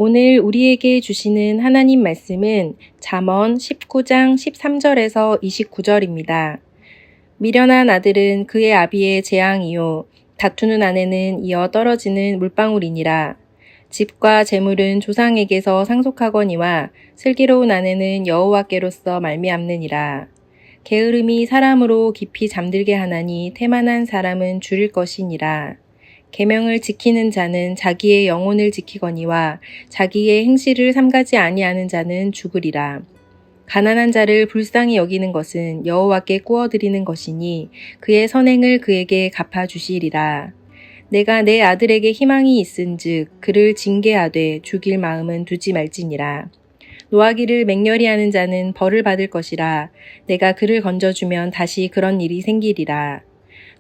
오늘 우리에게 주시는 하나님 말씀은 잠언 19장 13절에서 29절입니다. 미련한 아들은 그의 아비의 재앙이요 다투는 아내는 이어 떨어지는 물방울이니라. 집과 재물은 조상에게서 상속하거니와 슬기로운 아내는 여호와께로서 말미암느니라. 게으름이 사람으로 깊이 잠들게 하나니 태만한 사람은 줄일 것이니라. 계명을 지키는 자는 자기의 영혼을 지키거니와 자기의 행실을 삼가지 아니하는 자는 죽으리라. 가난한 자를 불쌍히 여기는 것은 여호와께 꾸어드리는 것이니 그의 선행을 그에게 갚아주시리라. 내가 내 아들에게 희망이 있은즉 그를 징계하되 죽일 마음은 두지 말지니라. 노하기를 맹렬히 하는 자는 벌을 받을 것이라. 내가 그를 건져주면 다시 그런 일이 생기리라.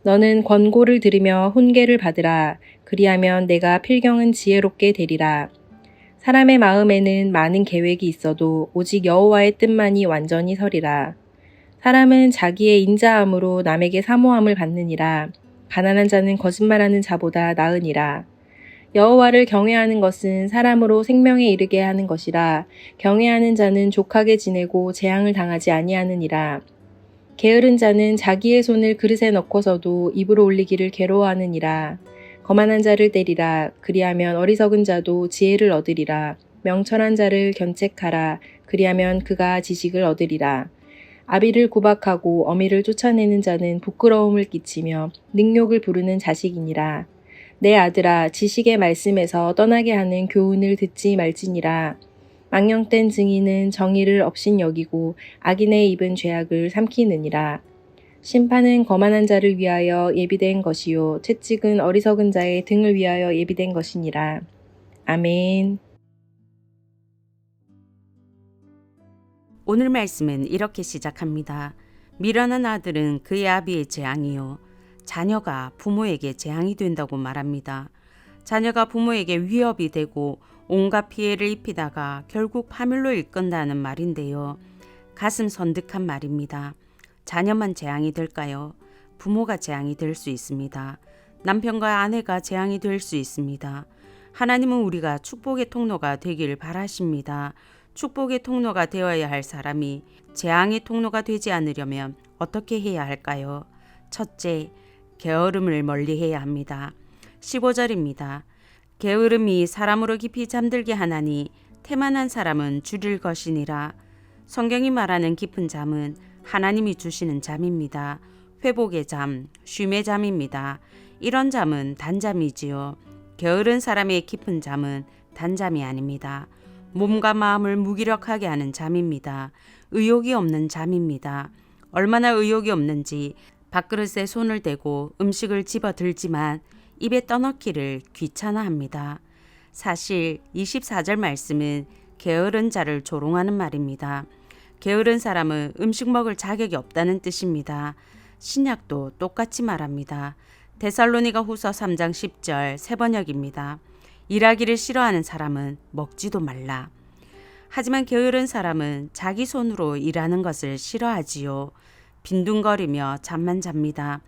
너는 권고를 들으며 훈계를 받으라. 그리하면 내가 필경은 지혜롭게 되리라. 사람의 마음에는 많은 계획이 있어도 오직 여호와의 뜻만이 완전히 서리라. 사람은 자기의 인자함으로 남에게 사모함을 받느니라. 가난한 자는 거짓말하는 자보다 나으니라. 여호와를 경외하는 것은 사람으로 생명에 이르게 하는 것이라. 경외하는 자는 족하게 지내고 재앙을 당하지 아니하느니라. 게으른 자는 자기의 손을 그릇에 넣고서도 입으로 올리기를 괴로워하느니라. 거만한 자를 때리라. 그리하면 어리석은 자도 지혜를 얻으리라. 명철한 자를 견책하라. 그리하면 그가 지식을 얻으리라. 아비를 구박하고 어미를 쫓아내는 자는 부끄러움을 끼치며 능욕을 부르는 자식이니라. 내 아들아, 지식의 말씀에서 떠나게 하는 교훈을 듣지 말지니라. 망령된 증인은 정의를 업신여기고 악인의 입은 죄악을 삼키느니라. 심판은 거만한 자를 위하여 예비된 것이요 채찍은 어리석은 자의 등을 위하여 예비된 것이니라. 아멘. 오늘 말씀은 이렇게 시작합니다. 미련한 아들은 그의 아비의 재앙이요 자녀가 부모에게 재앙이 된다고 말합니다. 자녀가 부모에게 위협이 되고 온갖 피해를 입히다가 결국 파멸로 이끈다는 말인데요. 가슴 선득한 말입니다. 자녀만 재앙이 될까요? 부모가 재앙이 될 수 있습니다. 남편과 아내가 재앙이 될 수 있습니다. 하나님은 우리가 축복의 통로가 되길 바라십니다. 축복의 통로가 되어야 할 사람이 재앙의 통로가 되지 않으려면 어떻게 해야 할까요? 첫째, 게으름을 멀리해야 합니다. 15절입니다. 게으름이 사람으로 깊이 잠들게 하나니 태만한 사람은 줄일 것이니라. 성경이 말하는 깊은 잠은 하나님이 주시는 잠입니다. 회복의 잠, 쉼의 잠입니다. 이런 잠은 단잠이지요. 게으른 사람의 깊은 잠은 단잠이 아닙니다. 몸과 마음을 무기력하게 하는 잠입니다. 의욕이 없는 잠입니다. 얼마나 의욕이 없는지 밥그릇에 손을 대고 음식을 집어들지만 입에 떠넣기를 귀찮아합니다. 사실 24절 말씀은 게으른 자를 조롱하는 말입니다. 게으른 사람은 음식 먹을 자격이 없다는 뜻입니다. 신약도 똑같이 말합니다. 데살로니가 후서 3장 10절 세번역입니다. 일하기를 싫어하는 사람은 먹지도 말라. 하지만 게으른 사람은 자기 손으로 일하는 것을 싫어하지요. 빈둥거리며 잠만 잡니다.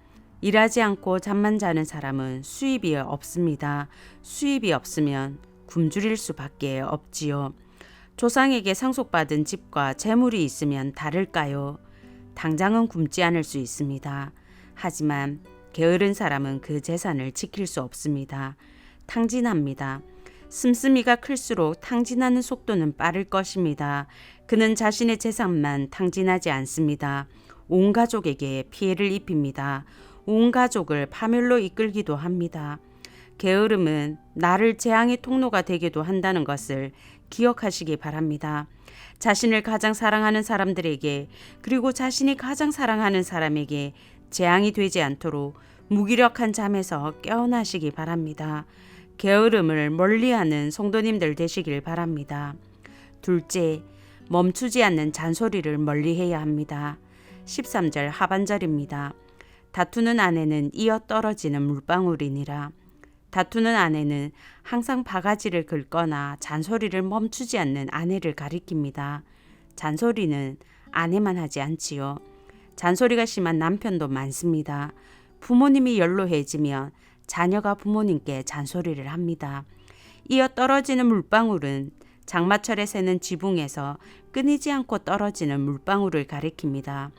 일하지 않고 잠만 자는 사람은 수입이 없습니다. 수입이 없으면 굶주릴 수밖에 없지요. 조상에게 상속받은 집과 재물이 있으면 다를까요? 당장은 굶지 않을 수 있습니다. 하지만 게으른 사람은 그 재산을 지킬 수 없습니다. 탕진합니다. 씀씀이가 클수록 탕진하는 속도는 빠를 것입니다. 그는 자신의 재산만 탕진하지 않습니다. 온 가족에게 피해를 입힙니다. 온 가족을 파멸로 이끌기도 합니다. 게으름은 나를 재앙의 통로가 되기도 한다는 것을 기억하시기 바랍니다. 자신을 가장 사랑하는 사람들에게 그리고 자신이 가장 사랑하는 사람에게 재앙이 되지 않도록 무기력한 잠에서 깨어나시기 바랍니다. 게으름을 멀리하는 성도님들 되시길 바랍니다. 둘째, 멈추지 않는 잔소리를 멀리해야 합니다. 13절 하반절입니다. 다투는 아내는 이어 떨어지는 물방울이니라. 다투는 아내는 항상 바가지를 긁거나 잔소리를 멈추지 않는 아내를 가리킵니다. 잔소리는 아내만 하지 않지요. 잔소리가 심한 남편도 많습니다. 부모님이 연로해지면 자녀가 부모님께 잔소리를 합니다. 이어 떨어지는 물방울은 장마철에 새는 지붕에서 끊이지 않고 떨어지는 물방울을 가리킵니다.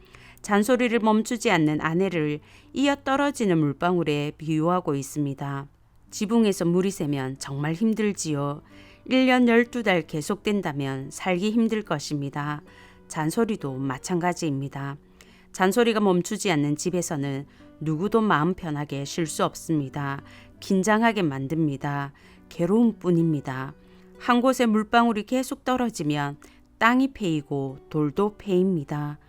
잔소리를 멈추지 않는 아내를 이어 떨어지는 물방울에 비유하고 있습니다. 지붕에서 물이 새면 정말 힘들지요. 1년 12달 계속된다면 살기 힘들 것입니다. 잔소리도 마찬가지입니다. 잔소리가 멈추지 않는 집에서는 누구도 마음 편하게 쉴 수 없습니다. 긴장하게 만듭니다. 괴로움 뿐입니다. 한 곳에 물방울이 계속 떨어지면 땅이 패이고 돌도 패입니다.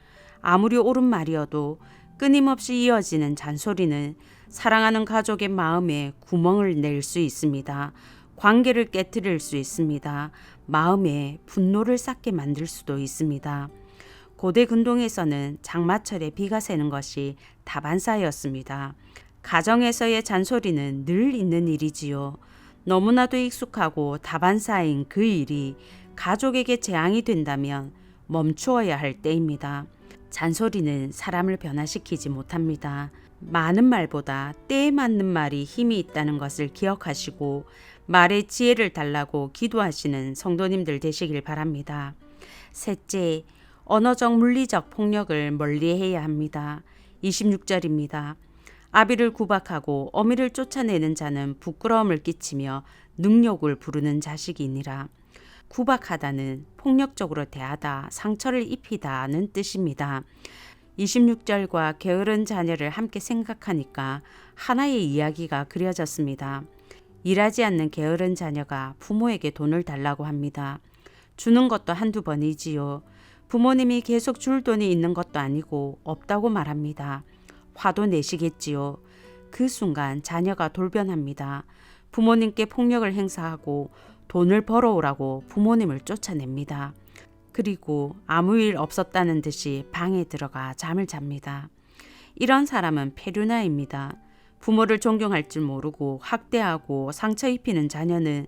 아무리 옳은 말이어도 끊임없이 이어지는 잔소리는 사랑하는 가족의 마음에 구멍을 낼 수 있습니다. 관계를 깨뜨릴 수 있습니다. 마음에 분노를 쌓게 만들 수도 있습니다. 고대 근동에서는 장마철에 비가 새는 것이 다반사였습니다. 가정에서의 잔소리는 늘 있는 일이지요. 너무나도 익숙하고 다반사인 그 일이 가족에게 재앙이 된다면 멈추어야 할 때입니다. 잔소리는 사람을 변화시키지 못합니다. 많은 말보다 때에 맞는 말이 힘이 있다는 것을 기억하시고 말의 지혜를 달라고 기도하시는 성도님들 되시길 바랍니다. 셋째, 언어적 물리적 폭력을 멀리해야 합니다. 26절입니다. 아비를 구박하고 어미를 쫓아내는 자는 부끄러움을 끼치며 능욕을 부르는 자식이니라. 구박하다는 폭력적으로 대하다, 상처를 입히다는 뜻입니다. 26절과 게으른 자녀를 함께 생각하니까 하나의 이야기가 그려졌습니다. 일하지 않는 게으른 자녀가 부모에게 돈을 달라고 합니다. 주는 것도 한두 번이지요. 부모님이 계속 줄 돈이 있는 것도 아니고 없다고 말합니다. 화도 내시겠지요. 그 순간 자녀가 돌변합니다. 부모님께 폭력을 행사하고 돈을 벌어오라고 부모님을 쫓아냅니다. 그리고 아무 일 없었다는 듯이 방에 들어가 잠을 잡니다. 이런 사람은 페류나입니다. 부모를 존경할 줄 모르고 학대하고 상처 입히는 자녀는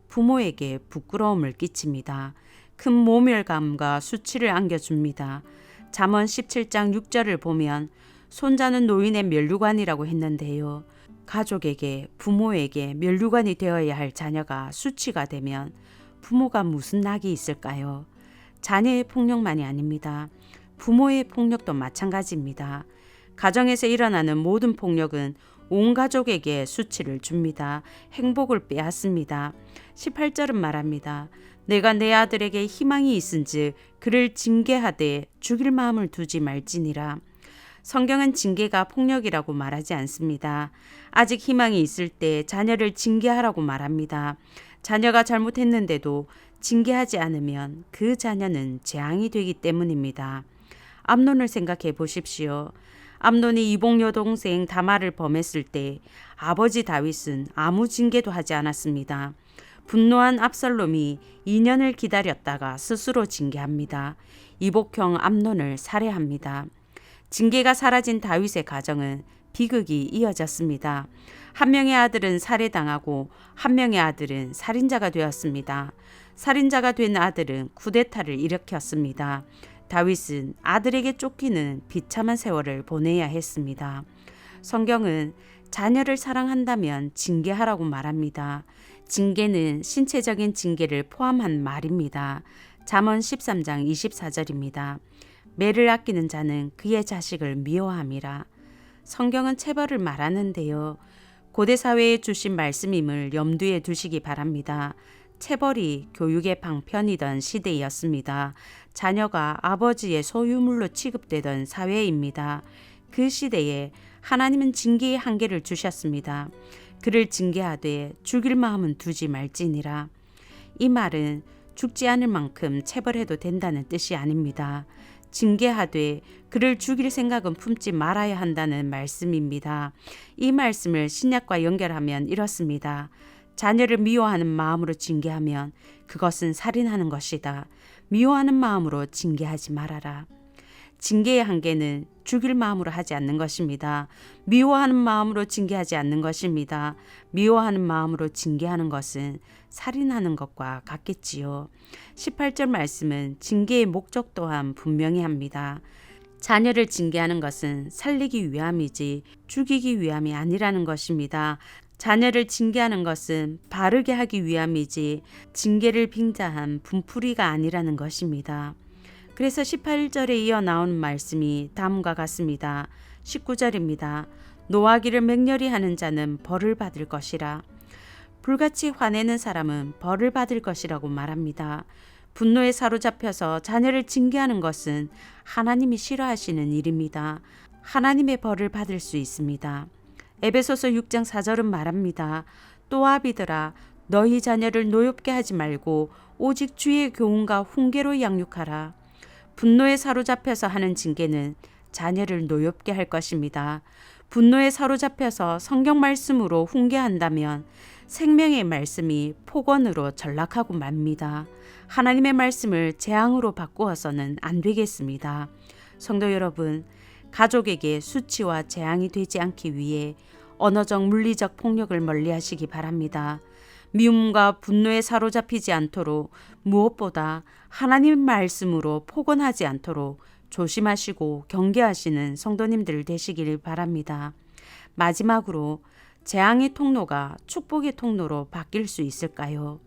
부모에게 부끄러움을 끼칩니다. 큰 모멸감과 수치를 안겨줍니다. 잠언 17장 6절을 보면 손자는 노인의 면류관이라고 했는데요. 가족에게 부모에게 면류관이 되어야 할 자녀가 수치가 되면 부모가 무슨 낙이 있을까요? 자녀의 폭력만이 아닙니다. 부모의 폭력도 마찬가지입니다. 가정에서 일어나는 모든 폭력은 온 가족에게 수치를 줍니다. 행복을 빼앗습니다. 18절은 말합니다. 내가 내 아들에게 희망이 있은즉 그를 징계하되 죽일 마음을 두지 말지니라. 성경은 징계가 폭력이라고 말하지 않습니다. 아직 희망이 있을 때 자녀를 징계하라고 말합니다. 자녀가 잘못했는데도 징계하지 않으면 그 자녀는 재앙이 되기 때문입니다. 암논을 생각해 보십시오. 암논이 이복 여동생 다말을 범했을 때 아버지 다윗은 아무 징계도 하지 않았습니다. 분노한 압살롬이 2년을 기다렸다가 스스로 징계합니다. 이복형 암논을 살해합니다. 징계가 사라진 다윗의 가정은 비극이 이어졌습니다. 한 명의 아들은 살해당하고 한 명의 아들은 살인자가 되었습니다. 살인자가 된 아들은 쿠데타를 일으켰습니다. 다윗은 아들에게 쫓기는 비참한 세월을 보내야 했습니다. 성경은 자녀를 사랑한다면 징계하라고 말합니다. 징계는 신체적인 징계를 포함한 말입니다. 잠언 13장 24절입니다. 매를 아끼는 자는 그의 자식을 미워함이라. 성경은 체벌을 말하는데요. 고대 사회에 주신 말씀임을 염두에 두시기 바랍니다. 체벌이 교육의 방편이던 시대였습니다. 자녀가 아버지의 소유물로 취급되던 사회입니다. 그 시대에 하나님은 징계의 한계를 주셨습니다. 그를 징계하되 죽일 마음은 두지 말지니라. 이 말은 죽지 않을 만큼 체벌해도 된다는 뜻이 아닙니다. 징계하되 그를 죽일 생각은 품지 말아야 한다는 말씀입니다. 이 말씀을 신약과 연결하면 이렇습니다. 자녀를 미워하는 마음으로 징계하면 그것은 살인하는 것이다. 미워하는 마음으로 징계하지 말아라. 징계의 한계는 죽일 마음으로 하지 않는 것입니다. 미워하는 마음으로 징계하지 않는 것입니다. 미워하는 마음으로 징계하는 것은 살인하는 것과 같겠지요. 18절 말씀은 징계의 목적 또한 분명히 합니다. 자녀를 징계하는 것은 살리기 위함이지 죽이기 위함이 아니라는 것입니다. 자녀를 징계하는 것은 바르게 하기 위함이지 징계를 빙자한 분풀이가 아니라는 것입니다. 그래서 18절에 이어 나오는 말씀이 다음과 같습니다. 19절입니다. 노하기를 맹렬히 하는 자는 벌을 받을 것이라. 불같이 화내는 사람은 벌을 받을 것이라고 말합니다. 분노에 사로잡혀서 자녀를 징계하는 것은 하나님이 싫어하시는 일입니다. 하나님의 벌을 받을 수 있습니다. 에베소서 6장 4절은 말합니다. 또아비들아 너희 자녀를 노엽게 하지 말고 오직 주의 교훈과 훈계로 양육하라. 분노에 사로잡혀서 하는 징계는 자녀를 노엽게 할 것입니다. 분노에 사로잡혀서 성경 말씀으로 훈계한다면 생명의 말씀이 폭언으로 전락하고 맙니다. 하나님의 말씀을 재앙으로 바꾸어서는 안 되겠습니다. 성도 여러분, 가족에게 수치와 재앙이 되지 않기 위해 언어적 물리적 폭력을 멀리하시기 바랍니다. 미움과 분노에 사로잡히지 않도록 무엇보다 하나님 말씀으로 폭언하지 않도록 조심하시고 경계하시는 성도님들 되시길 바랍니다. 마지막으로 재앙의 통로가 축복의 통로로 바뀔 수 있을까요?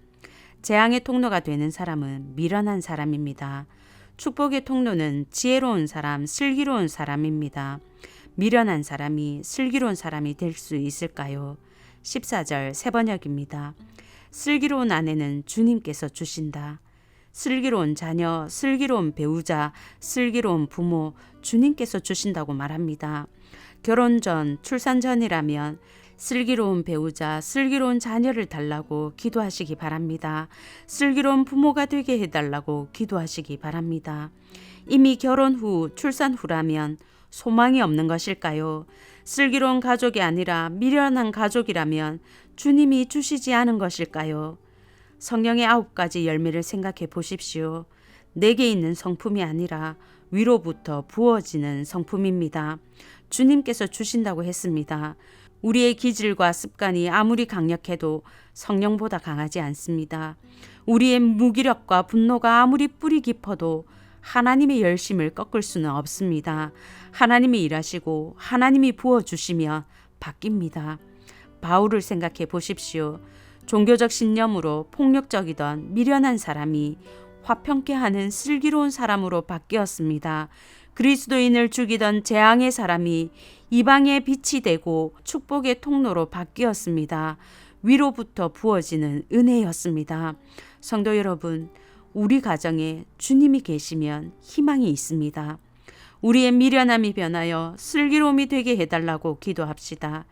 재앙의 통로가 되는 사람은 미련한 사람입니다. 축복의 통로는 지혜로운 사람, 슬기로운 사람입니다. 미련한 사람이 슬기로운 사람이 될 수 있을까요? 14절 새번역입니다. 슬기로운 아내는 주님께서 주신다. 슬기로운 자녀, 슬기로운 배우자, 슬기로운 부모, 주님께서 주신다고 말합니다. 결혼 전, 출산 전이라면 슬기로운 배우자, 슬기로운 자녀를 달라고 기도하시기 바랍니다. 슬기로운 부모가 되게 해달라고 기도하시기 바랍니다. 이미 결혼 후, 출산 후라면 소망이 없는 것일까요? 슬기로운 가족이 아니라 미련한 가족이라면 주님이 주시지 않은 것일까요? 성령의 9가지 열매를 생각해 보십시오. 내게 있는 성품이 아니라 위로부터 부어지는 성품입니다. 주님께서 주신다고 했습니다. 우리의 기질과 습관이 아무리 강력해도 성령보다 강하지 않습니다. 우리의 무기력과 분노가 아무리 뿌리 깊어도 하나님의 열심을 꺾을 수는 없습니다. 하나님이 일하시고 하나님이 부어주시면 바뀝니다. 바울을 생각해 보십시오. 종교적 신념으로 폭력적이던 미련한 사람이 화평케 하는 슬기로운 사람으로 바뀌었습니다. 그리스도인을 죽이던 재앙의 사람이 이방의 빛이 되고 축복의 통로로 바뀌었습니다. 위로부터 부어지는 은혜였습니다. 성도 여러분, 우리 가정에 주님이 계시면 희망이 있습니다. 우리의 미련함이 변하여 슬기로움이 되게 해달라고 기도합시다.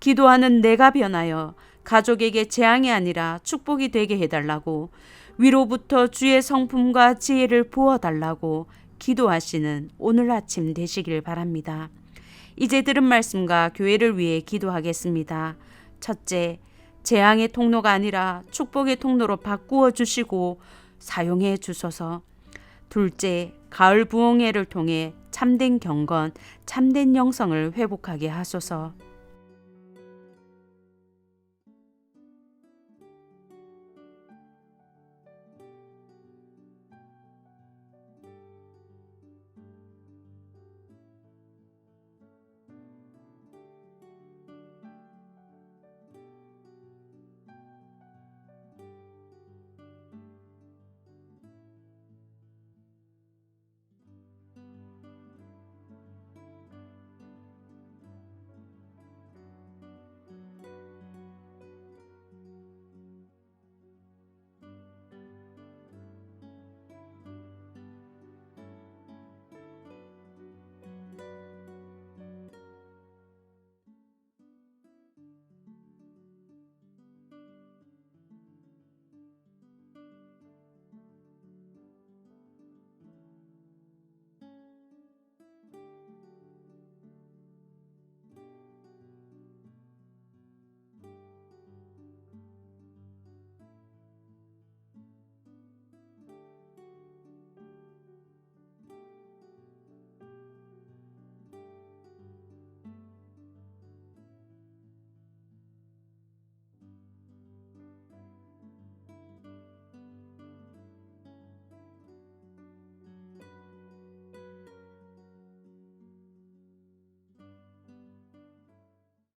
기도하는 내가 변하여 가족에게 재앙이 아니라 축복이 되게 해달라고, 위로부터 주의 성품과 지혜를 부어달라고 기도하시는 오늘 아침 되시길 바랍니다. 이제 들은 말씀과 교회를 위해 기도하겠습니다. 첫째, 재앙의 통로가 아니라 축복의 통로로 바꾸어 주시고 사용해 주소서. 둘째, 가을 부흥회를 통해 참된 경건, 참된 영성을 회복하게 하소서.